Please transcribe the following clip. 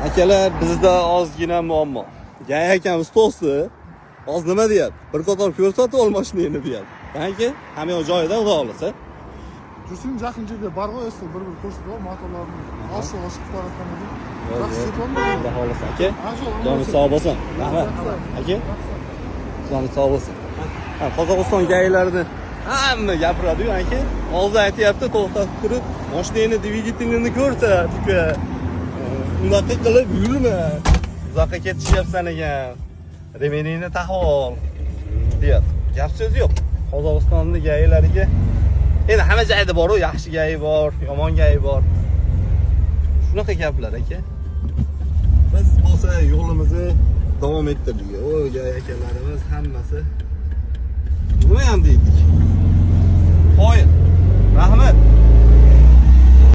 Akalar, bizda ozgina muammo. Gay akamiz to'sti. Hozir nima deyapti? Bir qator ko'rsatib ol mashinani deyapti. Danki, hamma joyida xudo xolasa. Tursun yaqinchiga barg'a o'sdi, bir ko'rsatib ol motorlarni. Oshib qo'yarkan edi. Yaxshi Xudo xolasa aka. Joni sog' bo'lsin. Rahmat. Aka. Joni sog' bo'lsin. Qozog'iston gaylarini hamma gapiradi-ku aka. Hozir aytayapti, to'xtatib turib, mashinani dvigatelini ko'rsat, uka. Unaqa qilib yurma. Uzoqqa ketishyapsan ekan. Remeningni taqib ol, deyapti. Gap so'z yo'q. Qozog'istonning gaylariga endi hamma joyda bor-ku, yaxshi gayi bor, yomon gayi bor. Shunaqa gaplar aka. Biz bo'lsa yo'limizni davom ettirdik. O gay akalarimiz hammasi nima ham deydik? Qo'ying. Rahmat.